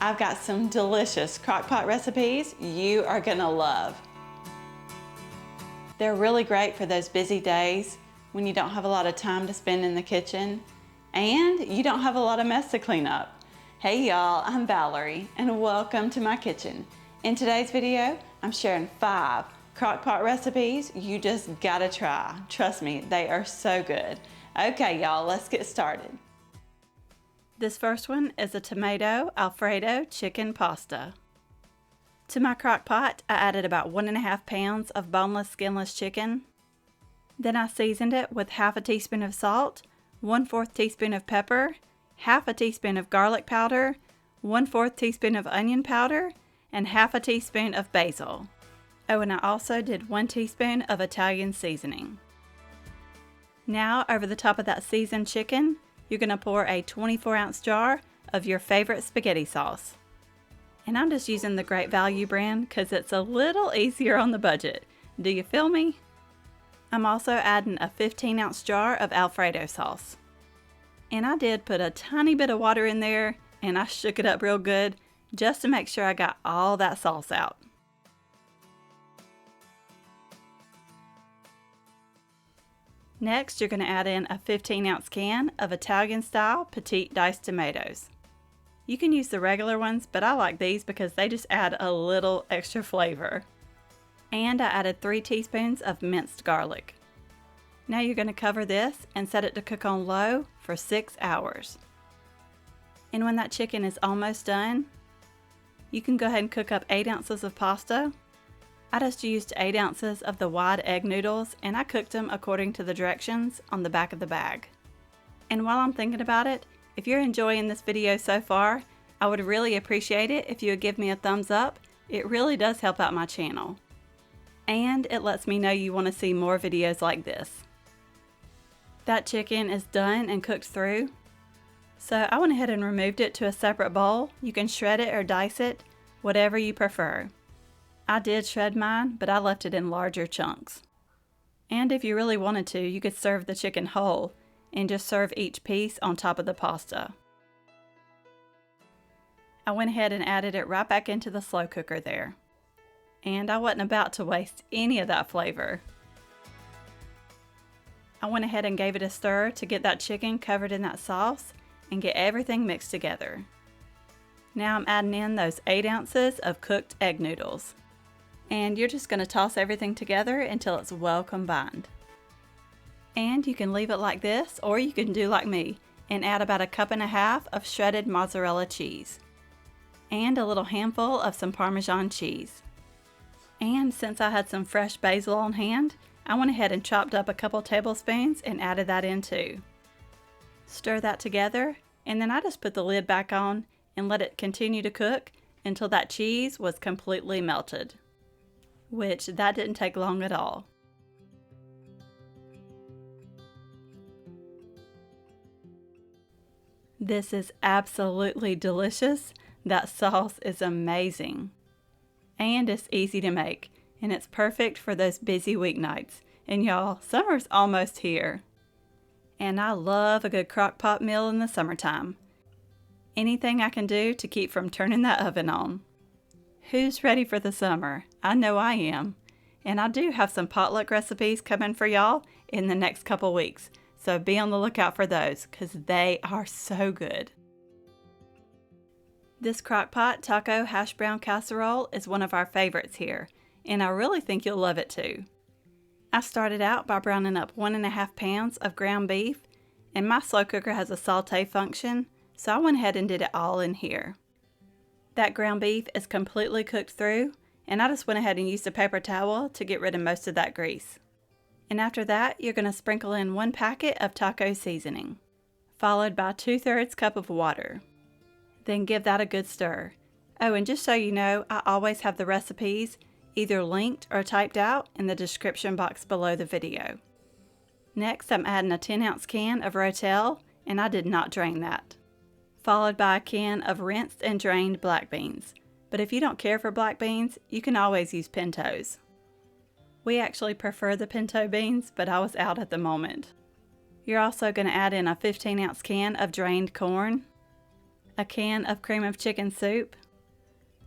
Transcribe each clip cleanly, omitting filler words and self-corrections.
I've got some delicious crockpot recipes you are gonna love. They're really great for those busy days when you don't have a lot of time to spend in the kitchen and you don't have a lot of mess to clean up. Hey y'all, I'm Valerie and welcome to my kitchen. In today's video, I'm sharing 5 crockpot recipes you just gotta try. Trust me, they are so good. Okay y'all, let's get started. This first one is a tomato Alfredo chicken pasta. To my crock pot, I added about 1.5 pounds of boneless, skinless chicken. Then I seasoned it with half a teaspoon of salt, 1/4 teaspoon of pepper, half a teaspoon of garlic powder, 1/4 teaspoon of onion powder, and half a teaspoon of basil. Oh, and I also did 1 teaspoon of Italian seasoning. Now, over the top of that seasoned chicken, you're going to pour a 24-ounce jar of your favorite spaghetti sauce. And I'm just using the Great Value brand because it's a little easier on the budget. Do you feel me? I'm also adding a 15-ounce jar of Alfredo sauce. And I did put a tiny bit of water in there and I shook it up real good just to make sure I got all that sauce out. Next, you're going to add in a 15-ounce can of Italian-style Petite diced tomatoes. You can use the regular ones, but I like these because they just add a little extra flavor. And I added 3 teaspoons of minced garlic. Now you're going to cover this and set it to cook on low for 6 hours. And when that chicken is almost done, you can go ahead and cook up 8 ounces of pasta. I just used 8 ounces of the wide egg noodles and I cooked them according to the directions on the back of the bag. And while I'm thinking about it, if you're enjoying this video so far, I would really appreciate it if you would give me a thumbs up. It really does help out my channel. And it lets me know you want to see more videos like this. That chicken is done and cooked through. So I went ahead and removed it to a separate bowl. You can shred it or dice it, whatever you prefer. I did shred mine, but I left it in larger chunks. And if you really wanted to, you could serve the chicken whole and just serve each piece on top of the pasta. I went ahead and added it right back into the slow cooker there. And I wasn't about to waste any of that flavor. I went ahead and gave it a stir to get that chicken covered in that sauce and get everything mixed together. Now I'm adding in those 8 ounces of cooked egg noodles. And you're just going to toss everything together until it's well combined. And you can leave it like this, or you can do like me and add about 1.5 cups of shredded mozzarella cheese and a little handful of some Parmesan cheese. And since I had some fresh basil on hand, I went ahead and chopped up a couple tablespoons and added that in too. Stir that together, and then I just put the lid back on and let it continue to cook until that cheese was completely melted. Which that didn't take long at all. This is absolutely delicious. That sauce is amazing. And it's easy to make, and it's perfect for those busy weeknights. And y'all, summer's almost here. And I love a good crock pot meal in the summertime. Anything I can do to keep from turning that oven on. Who's ready for the summer? I know I am. And I do have some potluck recipes coming for y'all in the next couple weeks. So be on the lookout for those because they are so good. This crockpot taco hash brown casserole is one of our favorites here. And I really think you'll love it too. I started out by browning up 1.5 pounds of ground beef. And my slow cooker has a saute function. So I went ahead and did it all in here. That ground beef is completely cooked through, and I just went ahead and used a paper towel to get rid of most of that grease. And after that, you're going to sprinkle in 1 packet of taco seasoning, followed by 2/3 cup of water. Then give that a good stir. Oh, and just so you know, I always have the recipes either linked or typed out in the description box below the video. Next, I'm adding a 10-ounce can of Rotel, and I did not drain that. Followed by a can of rinsed and drained black beans. But if you don't care for black beans, you can always use pintos. We actually prefer the pinto beans, but I was out at the moment. You're also going to add in a 15-ounce can of drained corn. a can of cream of chicken soup.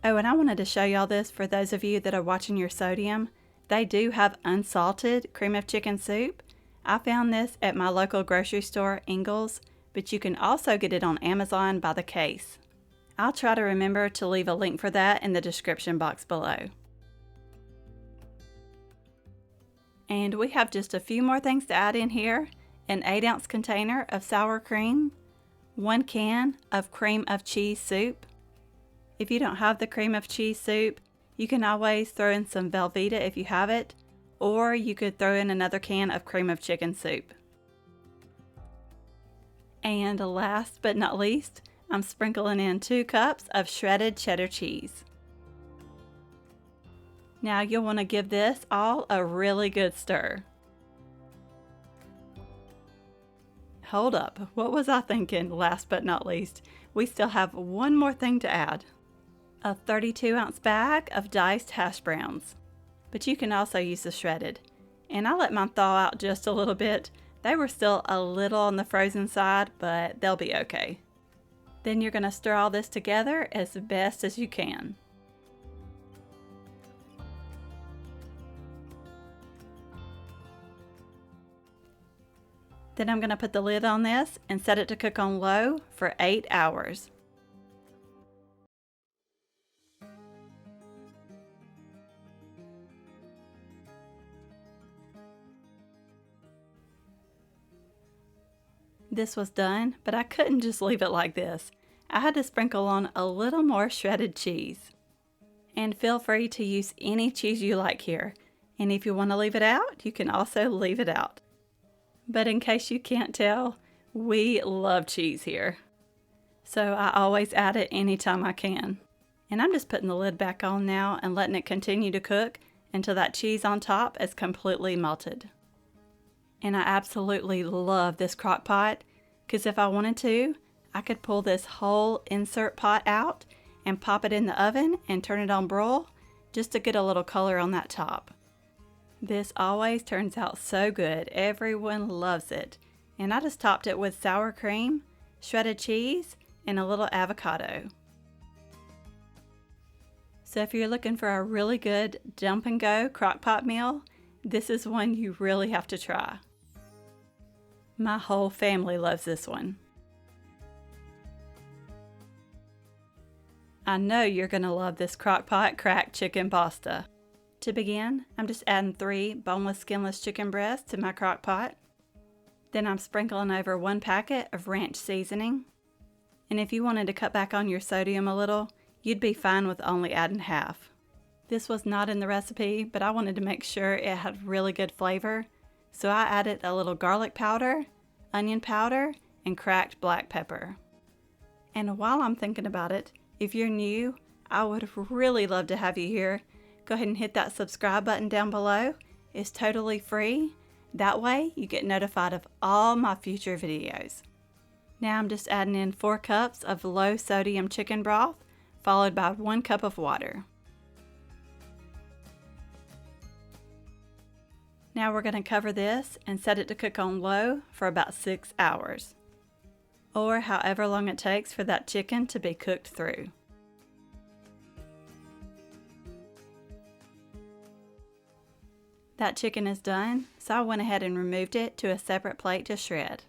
Oh, and I wanted to show y'all this for those of you that are watching your sodium. They do have unsalted cream of chicken soup. I found this at my local grocery store, Ingles, but you can also get it on Amazon by the case. I'll try to remember to leave a link for that in the description box below. And we have just a few more things to add in here. An 8-ounce container of sour cream, 1 can of cream of cheese soup. If you don't have the cream of cheese soup, you can always throw in some Velveeta if you have it, or you could throw in another can of cream of chicken soup. And last but not least, I'm sprinkling in 2 cups of shredded cheddar cheese. Now you'll want to give this all a really good stir. Hold up, what was I thinking? Last but not least, we still have one more thing to add. A 32-ounce bag of diced hash browns. But you can also use the shredded. And I let mine thaw out just a little bit. They were still a little on the frozen side, but they'll be okay. Then you're going to stir all this together as best as you can. Then I'm going to put the lid on this and set it to cook on low for 8 hours. This was done, but I couldn't just leave it like this. I had to sprinkle on a little more shredded cheese. And feel free to use any cheese you like here. And if you want to leave it out, you can also leave it out. But in case you can't tell, we love cheese here. So I always add it anytime I can. And I'm just putting the lid back on now and letting it continue to cook until that cheese on top is completely melted. And I absolutely love this crock pot because if I wanted to, I could pull this whole insert pot out and pop it in the oven and turn it on broil just to get a little color on that top. This always turns out so good. Everyone loves it. And I just topped it with sour cream, shredded cheese, and a little avocado. So if you're looking for a really good dump and go crock pot meal, this is one you really have to try. My whole family loves this one. I know you're going to love this Crockpot cracked chicken pasta. To begin, I'm just adding 3 boneless skinless chicken breasts to my crock pot. Then I'm sprinkling over 1 packet of ranch seasoning. And if you wanted to cut back on your sodium a little, you'd be fine with only adding half. This was not in the recipe, but I wanted to make sure it had really good flavor, so I added a little garlic powder, onion powder, and cracked black pepper. And while I'm thinking about it, if you're new, I would really love to have you here. Go ahead and hit that subscribe button down below. It's totally free. That way you get notified of all my future videos. Now I'm just adding in 4 cups of low sodium chicken broth, followed by 1 cup of water. Now we're going to cover this and set it to cook on low for about 6 hours. Or however long it takes for that chicken to be cooked through. That chicken is done, so I went ahead and removed it to a separate plate to shred.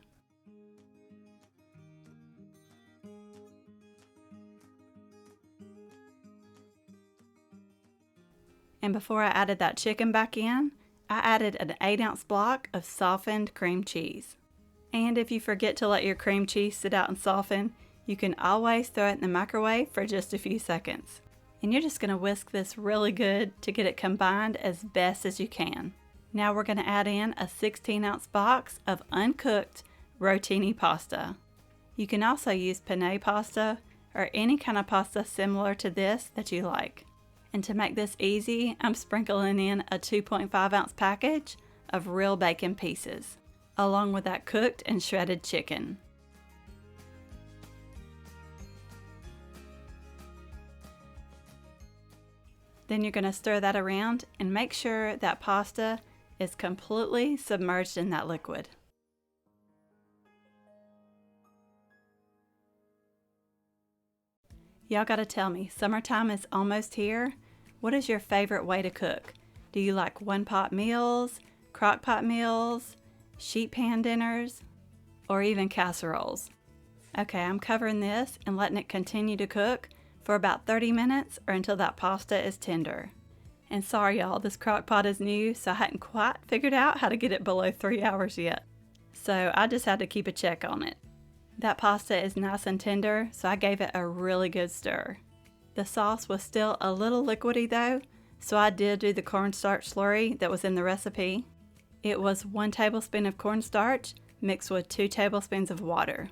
And before I added that chicken back in, I added an 8-ounce block of softened cream cheese. And if you forget to let your cream cheese sit out and soften, you can always throw it in the microwave for just a few seconds. And you're just going to whisk this really good to get it combined as best as you can. Now we're going to add in a 16-ounce box of uncooked rotini pasta. You can also use penne pasta or any kind of pasta similar to this that you like. And to make this easy, I'm sprinkling in a 2.5-ounce package of real bacon pieces, along with that cooked and shredded chicken. Then you're going to stir that around and make sure that pasta is completely submerged in that liquid. Y'all gotta tell me, summertime is almost here. What is your favorite way to cook? Do you like one-pot meals, crock-pot meals, sheet pan dinners, or even casseroles? Okay, I'm covering this and letting it continue to cook for about 30 minutes or until that pasta is tender. And sorry y'all, this crock pot is new, so I hadn't quite figured out how to get it below 3 hours yet. So I just had to keep a check on it. That pasta is nice and tender, so I gave it a really good stir. The sauce was still a little liquidy though, so I did do the cornstarch slurry that was in the recipe. It was 1 tablespoon of cornstarch mixed with 2 tablespoons of water.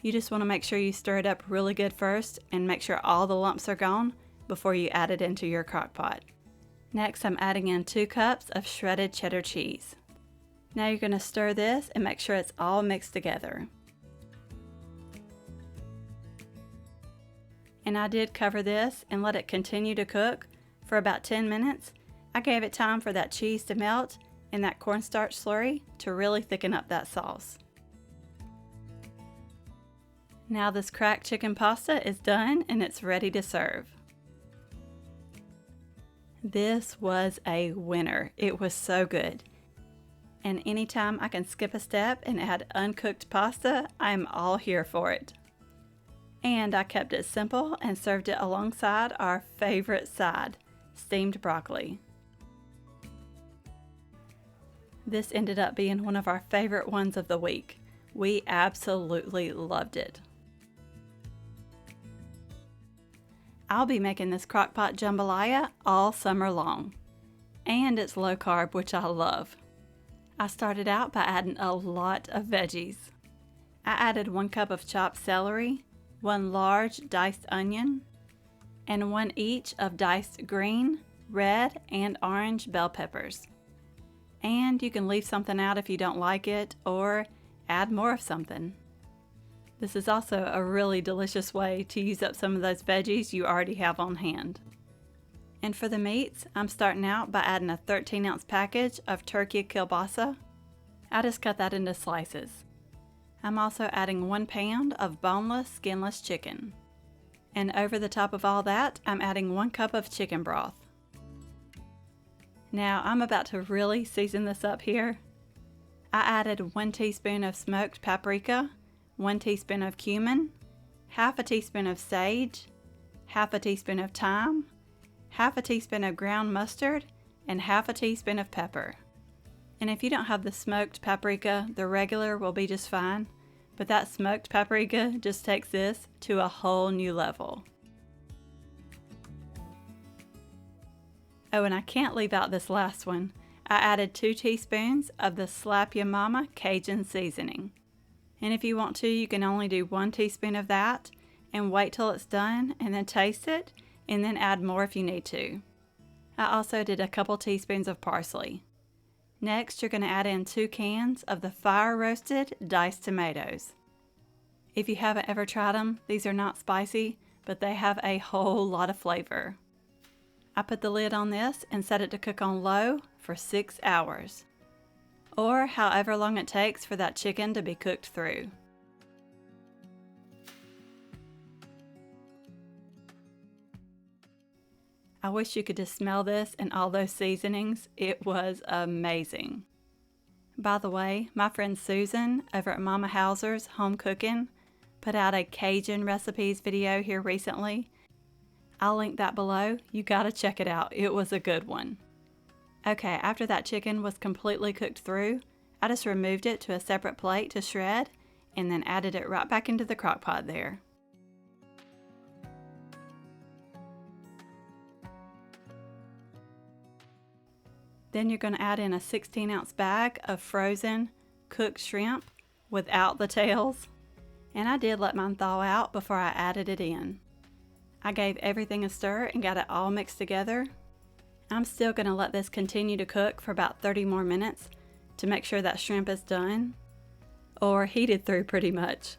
You just want to make sure you stir it up really good first and make sure all the lumps are gone before you add it into your crock pot. Next, I'm adding in 2 cups of shredded cheddar cheese. Now you're going to stir this and make sure it's all mixed together. And I did cover this and let it continue to cook for about 10 minutes. I gave it time for that cheese to melt and that cornstarch slurry to really thicken up that sauce. Now this cracked chicken pasta is done and it's ready to serve. This was a winner. It was so good. And anytime I can skip a step and add uncooked pasta, I'm all here for it. And I kept it simple and served it alongside our favorite side, steamed broccoli. This ended up being one of our favorite ones of the week. We absolutely loved it. I'll be making this Crockpot Jambalaya all summer long. And it's low carb, which I love. I started out by adding a lot of veggies. I added 1 cup of chopped celery, 1 large diced onion, and 1 each of diced green, red, and orange bell peppers. And you can leave something out if you don't like it, or add more of something. This is also a really delicious way to use up some of those veggies you already have on hand. And for the meats, I'm starting out by adding a 13-ounce package of turkey kielbasa. I just cut that into slices. I'm also adding 1 pound of boneless, skinless chicken. And over the top of all that, I'm adding 1 cup of chicken broth. Now I'm about to really season this up here. I added 1 teaspoon of smoked paprika, 1 teaspoon of cumin, half a teaspoon of sage, half a teaspoon of thyme, half a teaspoon of ground mustard, and half a teaspoon of pepper. And if you don't have the smoked paprika, the regular will be just fine, but that smoked paprika just takes this to a whole new level. Oh, and I can't leave out this last one. I added 2 teaspoons of the Slap Ya Mama Cajun seasoning. And if you want to, you can only do 1 teaspoon of that and wait till it's done and then taste it and then add more if you need to. I also did a couple teaspoons of parsley. Next, you're going to add in 2 cans of the fire roasted diced tomatoes. If you haven't ever tried them, these are not spicy, but they have a whole lot of flavor. I put the lid on this and set it to cook on low for 6 hours. Or however long it takes for that chicken to be cooked through. I wish you could just smell this and all those seasonings. It was amazing. By the way, my friend Susan over at Mama Hauser's Home Cooking put out a Cajun recipes video here recently. I'll link that below. You gotta check it out. It was a good one. Okay, after that chicken was completely cooked through, I just removed it to a separate plate to shred and then added it right back into the crock pot there. Then you're going to add in a 16-ounce bag of frozen cooked shrimp without the tails. And I did let mine thaw out before I added it in. I gave everything a stir and got it all mixed together. I'm still going to let this continue to cook for about 30 more minutes to make sure that shrimp is done, or heated through pretty much.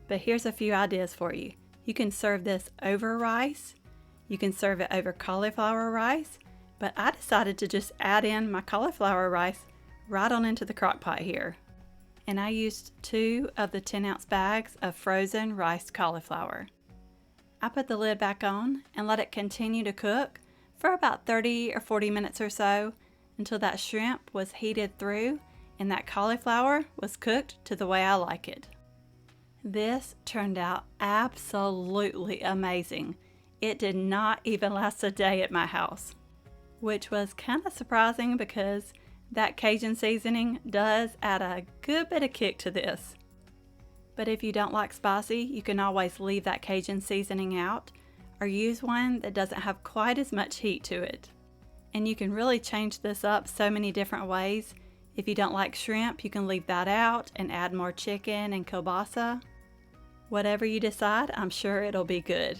But here's a few ideas for you. You can serve this over rice, you can serve it over cauliflower rice, but I decided to just add in my cauliflower rice right on into the crock pot here. And I used 2 of the 10-ounce bags of frozen riced cauliflower. I put the lid back on and let it continue to cook for about 30 or 40 minutes or so until that shrimp was heated through and that cauliflower was cooked to the way I like it. This turned out absolutely amazing. It did not even last a day at my house, which was kind of surprising because that Cajun seasoning does add a good bit of kick to this. But if you don't like spicy, you can always leave that Cajun seasoning out or use one that doesn't have quite as much heat to it. And you can really change this up so many different ways. If you don't like shrimp, you can leave that out and add more chicken and kielbasa. Whatever you decide, I'm sure it'll be good.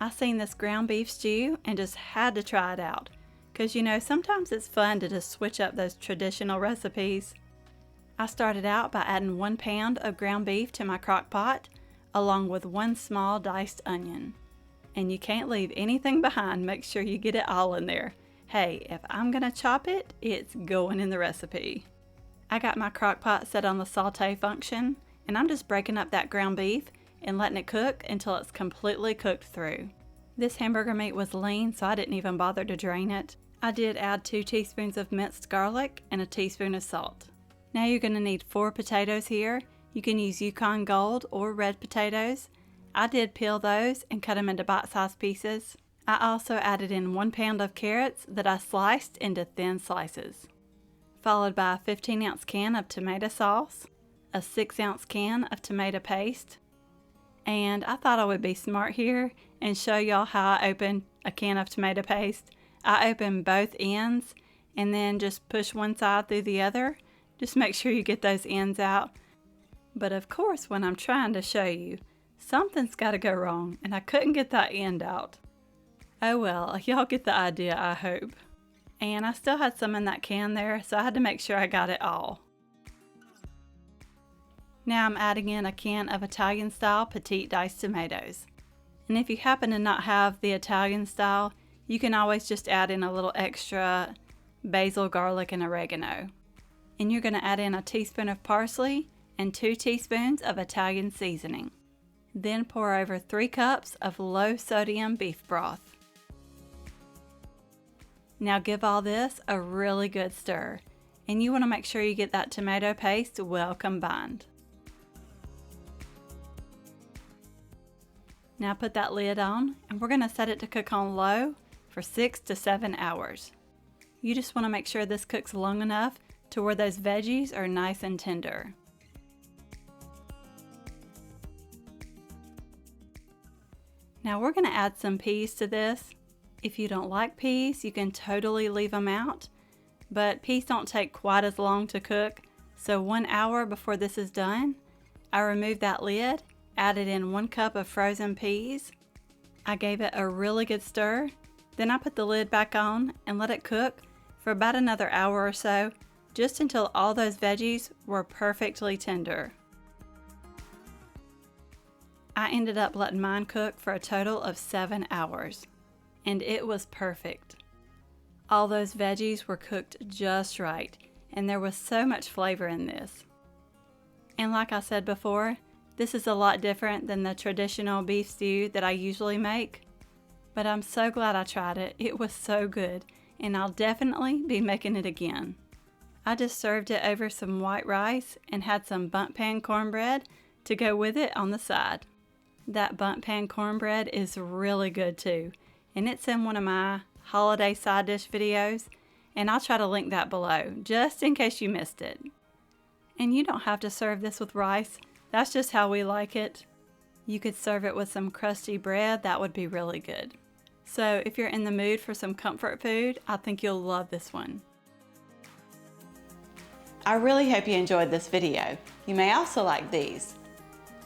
I seen this ground beef stew and just had to try it out. Because you know, sometimes it's fun to just switch up those traditional recipes. I started out by adding 1 pound of ground beef to my crock pot, along with 1 small diced onion. And you can't leave anything behind, make sure you get it all in there. Hey, if I'm gonna chop it, it's going in the recipe. I got my crock pot set on the saute function, and I'm just breaking up that ground beef and letting it cook until it's completely cooked through. This hamburger meat was lean, so I didn't even bother to drain it. I did add 2 teaspoons of minced garlic and a teaspoon of salt. Now you're going to need 4 potatoes here. You can use Yukon Gold or red potatoes. I did peel those and cut them into bite-sized pieces. I also added in 1 pound of carrots that I sliced into thin slices, followed by a 15-ounce can of tomato sauce, a 6-ounce can of tomato paste, and I thought I would be smart here and show y'all how I open a can of tomato paste. I open both ends and then just push one side through the other. Just make sure you get those ends out. But of course, when I'm trying to show you, something's got to go wrong and I couldn't get that end out. Oh well, y'all get the idea, I hope. And I still had some in that can there, so I had to make sure I got it all. Now I'm adding in a can of Italian style Petite diced tomatoes. And if you happen to not have the Italian style, you can always just add in a little extra basil, garlic, and oregano. And you're going to add in a teaspoon of parsley and 2 teaspoons of Italian seasoning. Then pour over 3 cups of low sodium beef broth. Now give all this a really good stir, and you want to make sure you get that tomato paste well combined. Now put that lid on, and we're going to set it to cook on low for 6 to 7 hours. You just want to make sure this cooks long enough to where those veggies are nice and tender. Now we're going to add some peas to this. If you don't like peas, you can totally leave them out, but peas don't take quite as long to cook, so 1 hour before this is done, I removed that lid, added in 1 cup of frozen peas. I gave it a really good stir. Then I put the lid back on and let it cook for about another hour or so, just until all those veggies were perfectly tender. I ended up letting mine cook for a total of 7 hours, and it was perfect. All those veggies were cooked just right, and there was so much flavor in this. And like I said before, this is a lot different than the traditional beef stew that I usually make. But I'm so glad I tried it. It was so good, and I'll definitely be making it again. I just served it over some white rice and had some bundt pan cornbread to go with it on the side. That bundt pan cornbread is really good too, and it's in one of my holiday side dish videos, and I'll try to link that below just in case you missed it. And you don't have to serve this with rice. That's just how we like it. You could serve it with some crusty bread. That would be really good. So if you're in the mood for some comfort food, I think you'll love this one. I really hope you enjoyed this video. You may also like these.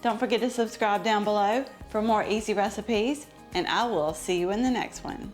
Don't forget to subscribe down below for more easy recipes, and I will see you in the next one.